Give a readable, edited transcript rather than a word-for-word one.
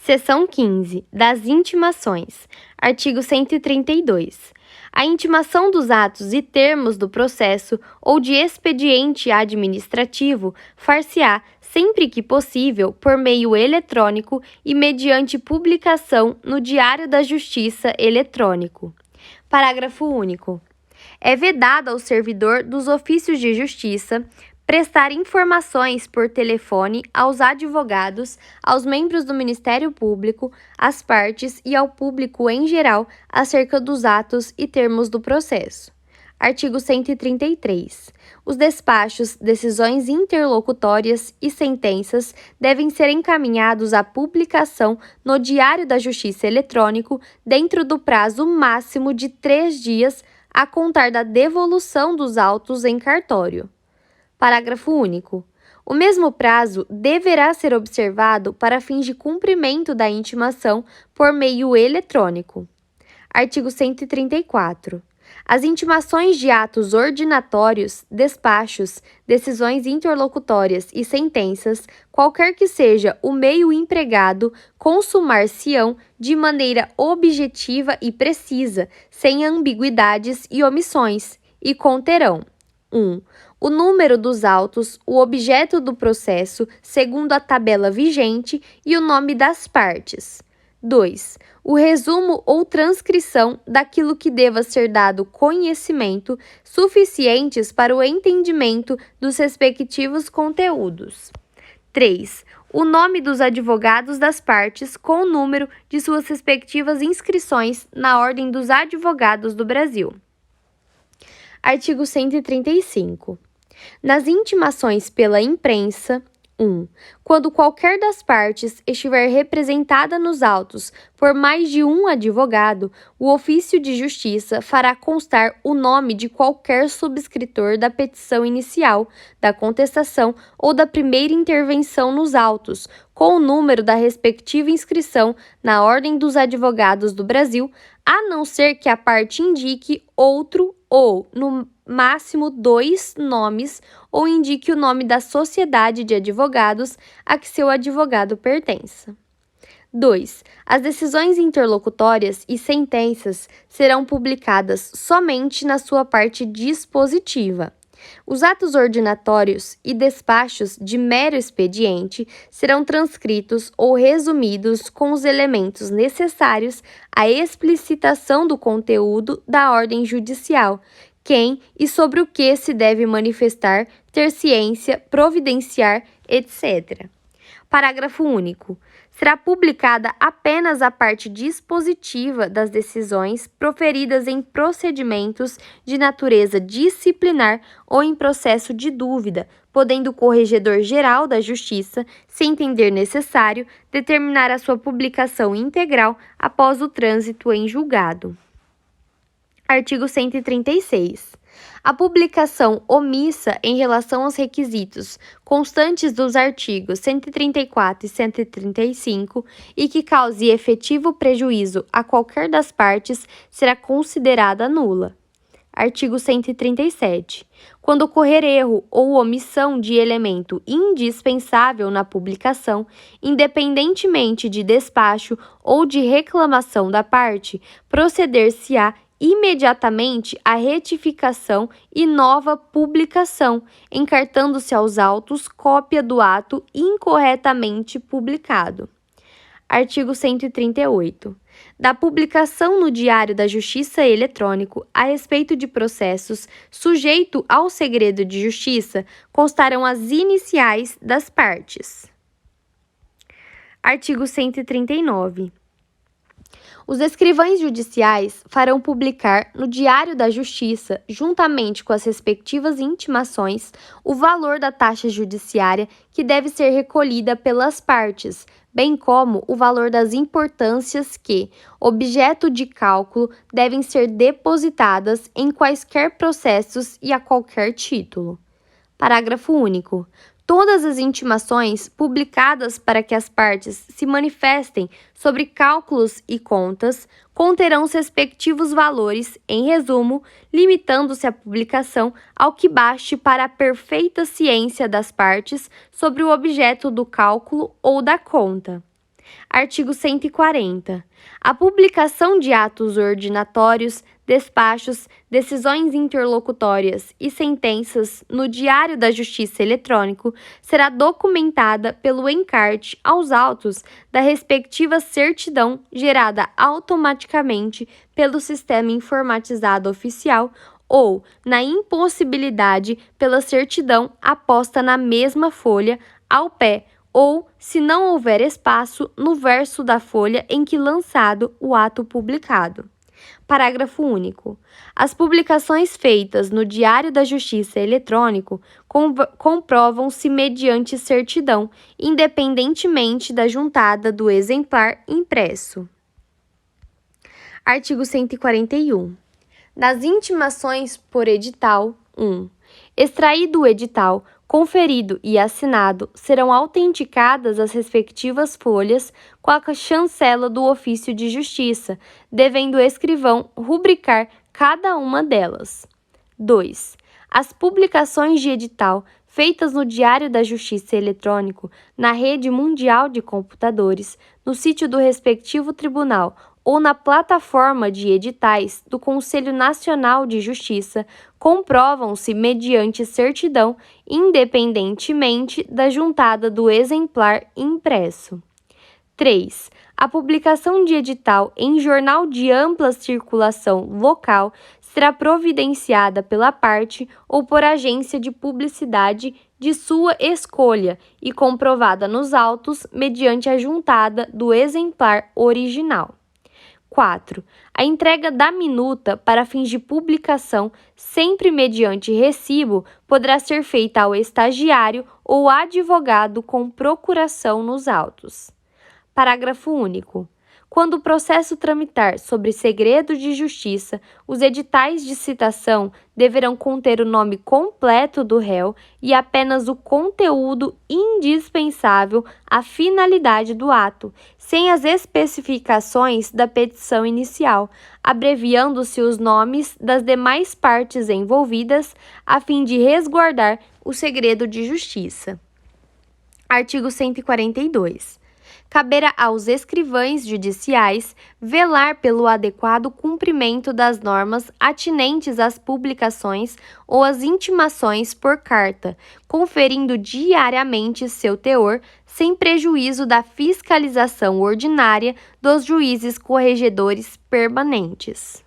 Seção 15. Das intimações. Artigo 132. A intimação dos atos e termos do processo ou de expediente administrativo far-se-á, sempre que possível, por meio eletrônico e mediante publicação no Diário da Justiça eletrônico. Parágrafo único. É vedado ao servidor dos ofícios de justiça prestar informações por telefone aos advogados, aos membros do Ministério Público, às partes e ao público em geral acerca dos atos e termos do processo. Artigo 133. Os despachos, decisões interlocutórias e sentenças devem ser encaminhados à publicação no Diário da Justiça eletrônico dentro do prazo máximo de 3 dias a contar da devolução dos autos em cartório. Parágrafo único. O mesmo prazo deverá ser observado para fins de cumprimento da intimação por meio eletrônico. Artigo 134. As intimações de atos ordinatórios, despachos, decisões interlocutórias e sentenças, qualquer que seja o meio empregado, consumar-se-ão de maneira objetiva e precisa, sem ambiguidades e omissões, e conterão: 1. O número dos autos, o objeto do processo, segundo a tabela vigente, e o nome das partes. 2. O resumo ou transcrição daquilo que deva ser dado conhecimento, suficientes para o entendimento dos respectivos conteúdos. 3. O nome dos advogados das partes com o número de suas respectivas inscrições na Ordem dos Advogados do Brasil. Artigo 135. Nas intimações pela imprensa, 1. Quando qualquer das partes estiver representada nos autos por mais de um advogado, o ofício de justiça fará constar o nome de qualquer subscritor da petição inicial, da contestação ou da primeira intervenção nos autos, com o número da respectiva inscrição na Ordem dos Advogados do Brasil, a não ser que a parte indique outro ou, no máximo, 2 nomes ou indique o nome da sociedade de advogados a que seu advogado pertença. 2. As decisões interlocutórias e sentenças serão publicadas somente na sua parte dispositiva. Os atos ordinatórios e despachos de mero expediente serão transcritos ou resumidos com os elementos necessários à explicitação do conteúdo da ordem judicial, quem e sobre o que se deve manifestar, ter ciência, providenciar, etc. Parágrafo único. Será publicada apenas a parte dispositiva das decisões proferidas em procedimentos de natureza disciplinar ou em processo de dúvida, podendo o Corregedor-Geral da Justiça, se entender necessário, determinar a sua publicação integral após o trânsito em julgado. Artigo 136. A publicação omissa em relação aos requisitos constantes dos artigos 134 e 135 e que cause efetivo prejuízo a qualquer das partes será considerada nula. Artigo 137. Quando ocorrer erro ou omissão de elemento indispensável na publicação, independentemente de despacho ou de reclamação da parte, proceder-se-á imediatamente a retificação e nova publicação, encartando-se aos autos cópia do ato incorretamente publicado. Artigo 138. Da publicação no Diário da Justiça eletrônico a respeito de processos sujeito ao segredo de justiça, constarão as iniciais das partes. Artigo 139. Os escrivães judiciais farão publicar no Diário da Justiça, juntamente com as respectivas intimações, o valor da taxa judiciária que deve ser recolhida pelas partes, bem como o valor das importâncias que, objeto de cálculo, devem ser depositadas em quaisquer processos e a qualquer título. Parágrafo único. Todas as intimações publicadas para que as partes se manifestem sobre cálculos e contas conterão os respectivos valores, em resumo, limitando-se a publicação ao que baste para a perfeita ciência das partes sobre o objeto do cálculo ou da conta. Artigo 140. A publicação de atos ordinatórios, despachos, decisões interlocutórias e sentenças no Diário da Justiça eletrônico será documentada pelo encarte aos autos da respectiva certidão gerada automaticamente pelo sistema informatizado oficial ou, na impossibilidade, pela certidão aposta na mesma folha ao pé ou, se não houver espaço, no verso da folha em que lançado o ato publicado. Parágrafo único. As publicações feitas no Diário da Justiça eletrônico comprovam-se mediante certidão, independentemente da juntada do exemplar impresso. Artigo 141. Das intimações por edital, 1. Extraído o edital, conferido e assinado, serão autenticadas as respectivas folhas com a chancela do ofício de justiça, devendo o escrivão rubricar cada uma delas. 2. As publicações de edital feitas no Diário da Justiça eletrônico, na rede mundial de computadores, no sítio do respectivo tribunal ou na plataforma de editais do Conselho Nacional de Justiça, comprovam-se mediante certidão, independentemente da juntada do exemplar impresso. 3. A publicação de edital em jornal de ampla circulação local será providenciada pela parte ou por agência de publicidade de sua escolha e comprovada nos autos mediante a juntada do exemplar original. 4. A entrega da minuta para fins de publicação, sempre mediante recibo, poderá ser feita ao estagiário ou advogado com procuração nos autos. Parágrafo único. Quando o processo tramitar sobre segredo de justiça, os editais de citação deverão conter o nome completo do réu e apenas o conteúdo indispensável à finalidade do ato, sem as especificações da petição inicial, abreviando-se os nomes das demais partes envolvidas, a fim de resguardar o segredo de justiça. Artigo 142. Caberá aos escrivães judiciais velar pelo adequado cumprimento das normas atinentes às publicações ou às intimações por carta, conferindo diariamente seu teor, sem prejuízo da fiscalização ordinária dos juízes corregedores permanentes.